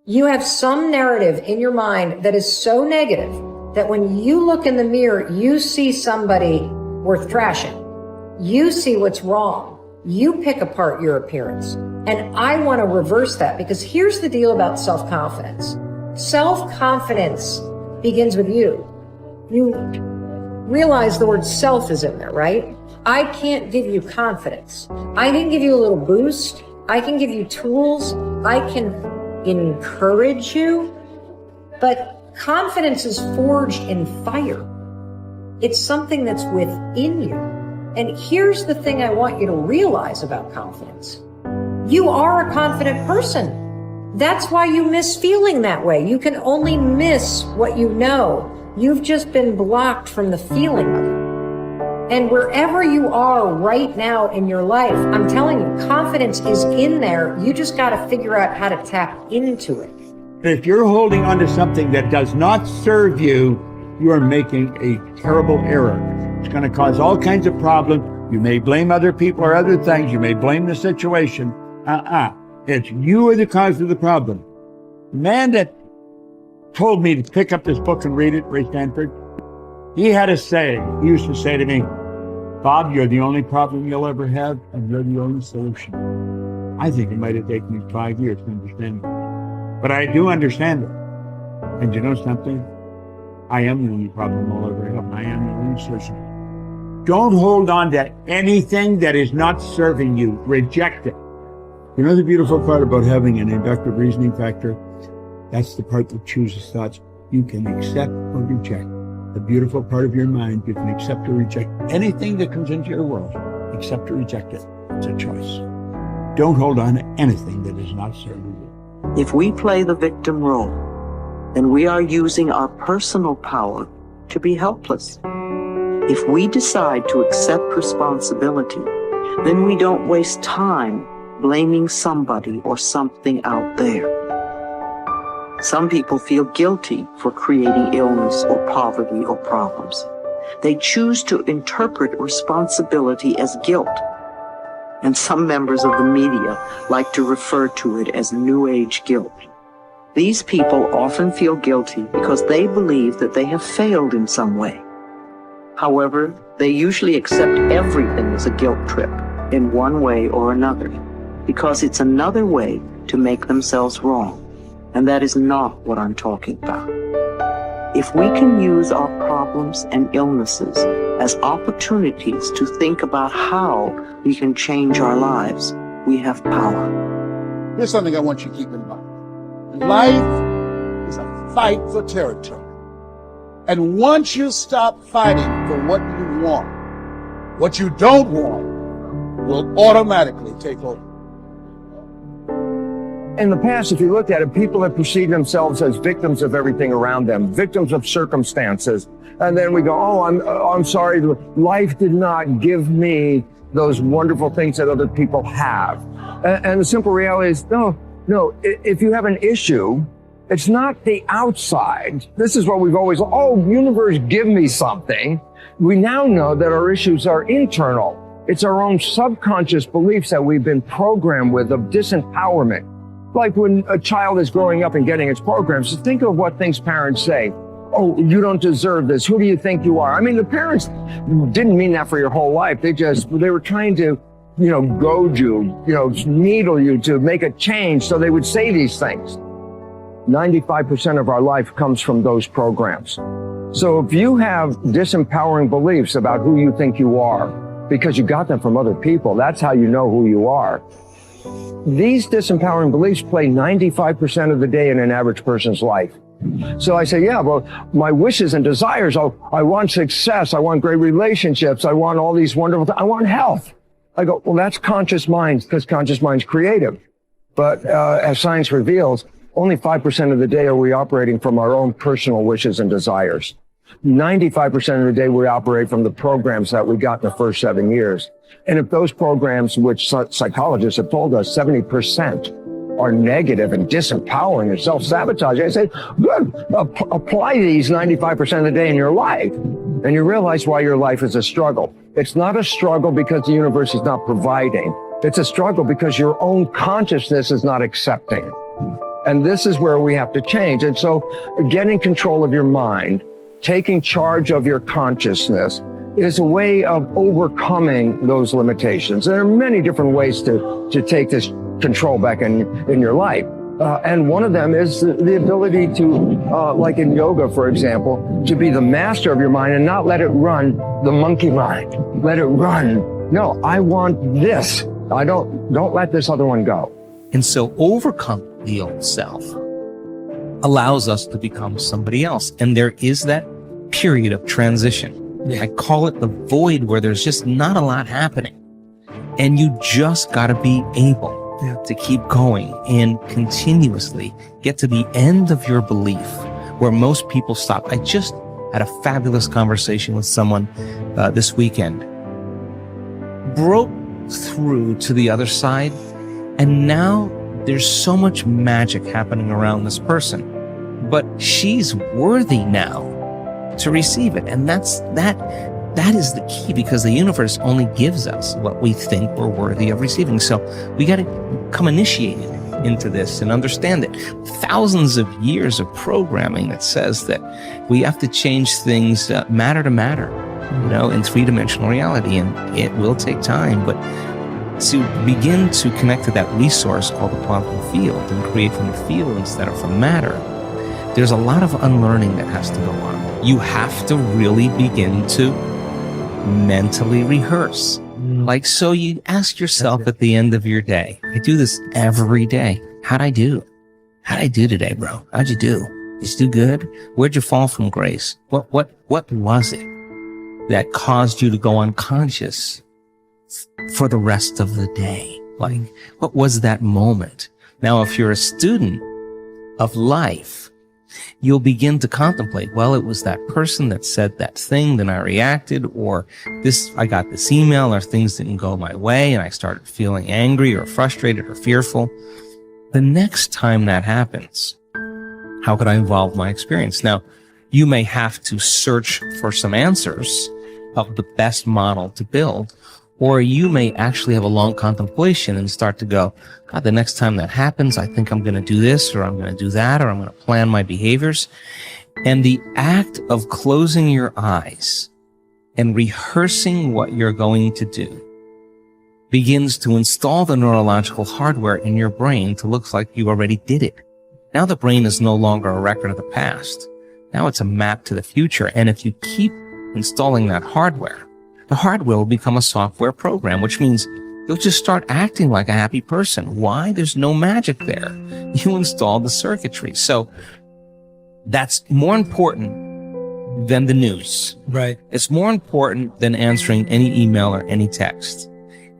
You have some narrative in your mind that is so negative that when you look in the mirror, you see somebody worth trashing. You see what's wrong. You pick apart your appearance. And I want to reverse that, because here's the deal about self-confidence. Self-confidence begins with you. You realize the word self is in there, right? I can't give you confidence. I can give you a little boost. I can give you tools. I can encourage you. But confidence is forged in fire. It's something that's within you. And here's the thing I want you to realize about confidence. You are a confident person. That's why you miss feeling that way. You can only miss what you know. You've just been blocked from the feeling of it. And wherever you are right now in your life, I'm telling you, confidence is in there. You just got to figure out how to tap into it. If you're holding on to something that does not serve you, you are making a terrible error. It's going to cause all kinds of problems. You may blame other people or other things. You may blame the situation. It's you are the cause of the problem. The man that told me to pick up this book and read it, Ray Stanford, he had a saying. He used to say to me, Bob, you're the only problem you'll ever have, and you're the only solution. I think it might have taken me 5 years to understand it. But I do understand it. And you know something? I am the only problem I'll ever have. I am the only solution. Don't hold on to anything that is not serving you. Reject it. You know the beautiful part about having an inductive reasoning factor? That's the part that chooses thoughts. You can accept or reject. The beautiful part of your mind, you can accept or reject anything that comes into your world. Accept or reject it. It's a choice. Don't hold on to anything that is not serving you. If we play the victim role, then we are using our personal power to be helpless. If we decide to accept responsibility, then we don't waste time blaming somebody or something out there. Some people feel guilty for creating illness or poverty or problems. They choose to interpret responsibility as guilt. And some members of the media like to refer to it as New Age guilt. These people often feel guilty because they believe that they have failed in some way. However, they usually accept everything as a guilt trip in one way or another, because it's another way to make themselves wrong. And that is not what I'm talking about. If we can use our problems and illnesses as opportunities to think about how we can change our lives, we have power. Here's something I want you to keep in mind. Life is a fight for territory. And once you stop fighting for what you want, what you don't want will automatically take over. In the past, if you looked at it, people have perceived themselves as victims of everything around them, victims of circumstances. And then we go, I'm sorry, life did not give me those wonderful things that other people have. And the simple reality is, no, if you have an issue, it's not the outside. This is what we've always, universe, give me something. We now know that our issues are internal. It's our own subconscious beliefs that we've been programmed with of disempowerment. Like when a child is growing up and getting its programs, so think of what things parents say. Oh, you don't deserve this. Who do you think you are? I mean, the parents didn't mean that for your whole life. They were trying to, goad you, needle you to make a change. So they would say these things. 95% of our life comes from those programs. So if you have disempowering beliefs about who you think you are, because you got them from other people, that's how you know who you are. These disempowering beliefs play 95% of the day in an average person's life. So I say, my wishes and desires, I want success, I want great relationships, I want all these wonderful things, I want health. I go, that's conscious minds, because conscious mind's creative. But as science reveals, only 5% of the day are we operating from our own personal wishes and desires. 95% of the day we operate from the programs that we got in the first 7 years. And if those programs, which psychologists have told us 70% are negative and disempowering and self-sabotaging, I say, good, apply these 95% of the day in your life. And you realize why your life is a struggle. It's not a struggle because the universe is not providing. It's a struggle because your own consciousness is not accepting. And this is where we have to change. And so getting control of your mind, taking charge of your consciousness is a way of overcoming those limitations. There are many different ways to take this control back in your life. And one of them is the ability to, like in yoga, for example, to be the master of your mind and not let it run the monkey mind. Let it run. No, I want this. Don't let this other one go. And so overcome the old self allows us to become somebody else. And there is that period of transition. I call it the void, where there's just not a lot happening. And you just got to be able to keep going and continuously get to the end of your belief where most people stop. I just had a fabulous conversation with someone this weekend. Broke through to the other side, and now there's so much magic happening around this person. But she's worthy now to receive it. And that is the key, because the universe only gives us what we think we're worthy of receiving. So we got to become initiated into this and understand it. Thousands of years of programming that says that we have to change things matter to matter, in three-dimensional reality. And it will take time, but to begin to connect to that resource called the quantum field and create from the field instead of from matter, there's a lot of unlearning that has to go on. You have to really begin to mentally rehearse. Like, so you ask yourself at the end of your day, I do this every day. How'd I do? How'd I do today, bro? How'd you do? Did you do good? Where'd you fall from grace? What was it that caused you to go unconscious for the rest of the day? Like, what was that moment? Now, if you're a student of life, you'll begin to contemplate, well, it was that person that said that thing, then I reacted, or I got this email, or things didn't go my way, and I started feeling angry or frustrated or fearful. The next time that happens, how could I evolve my experience? Now, you may have to search for some answers of the best model to build, or you may actually have a long contemplation and start to go, God, the next time that happens, I think I'm going to do this, or I'm going to do that, or I'm going to plan my behaviors. And the act of closing your eyes and rehearsing what you're going to do begins to install the neurological hardware in your brain to look like you already did it. Now the brain is no longer a record of the past. Now it's a map to the future. And if you keep installing that hardware, the hardware will become a software program, which means you'll just start acting like a happy person. Why? There's no magic there. You installed the circuitry. So that's more important than the news. Right. It's more important than answering any email or any text.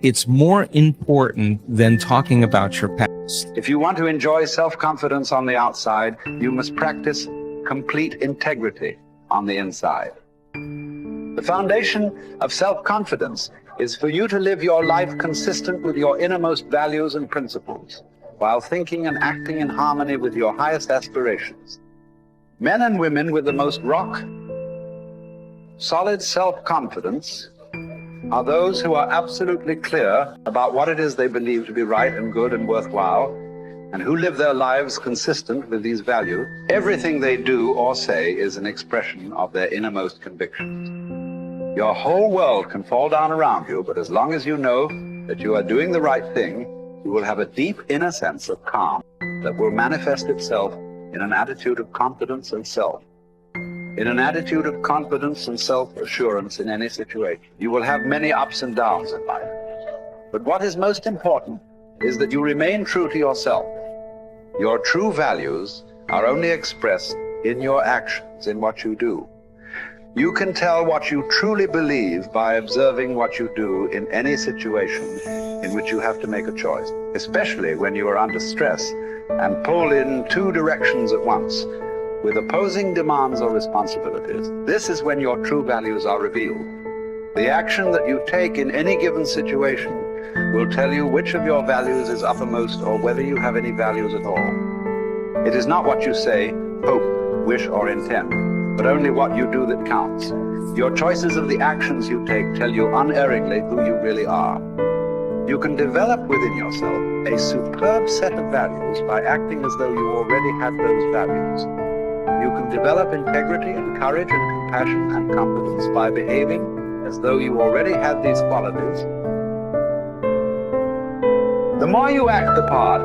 It's more important than talking about your past. If you want to enjoy self-confidence on the outside, you must practice complete integrity on the inside. The foundation of self-confidence is for you to live your life consistent with your innermost values and principles, while thinking and acting in harmony with your highest aspirations. Men and women with the most solid self-confidence are those who are absolutely clear about what it is they believe to be right and good and worthwhile, and who live their lives consistent with these values. Everything they do or say is an expression of their innermost convictions. Your whole world can fall down around you, but as long as you know that you are doing the right thing, you will have a deep inner sense of calm that will manifest itself in an attitude of confidence and self. In an attitude of confidence and self-assurance in any situation. You will have many ups and downs in life. But what is most important is that you remain true to yourself. Your true values are only expressed in your actions, in what you do. You can tell what you truly believe by observing what you do in any situation in which you have to make a choice, especially when you are under stress and pulled in two directions at once with opposing demands or responsibilities. This is when your true values are revealed. The action that you take in any given situation will tell you which of your values is uppermost or whether you have any values at all. It is not what you say, hope, wish, or intend, but only what you do that counts. Your choices of the actions you take tell you unerringly who you really are. You can develop within yourself a superb set of values by acting as though you already had those values. You can develop integrity and courage and compassion and confidence by behaving as though you already had these qualities. The more you act the part,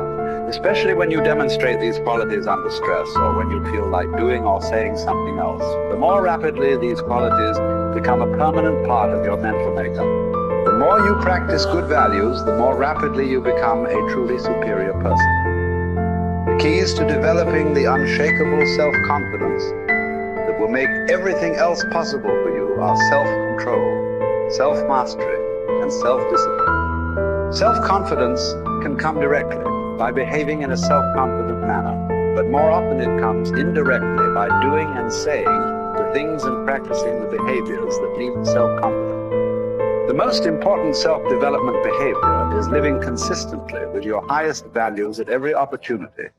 especially when you demonstrate these qualities under stress or when you feel like doing or saying something else, the more rapidly these qualities become a permanent part of your mental makeup. The more you practice good values, the more rapidly you become a truly superior person. The keys to developing the unshakable self-confidence that will make everything else possible for you are self-control, self-mastery, and self-discipline. Self-confidence can come directly by behaving in a self-confident manner, but more often it comes indirectly by doing and saying the things and practicing the behaviors that lead to self-confidence. The most important self-development behavior is living consistently with your highest values at every opportunity,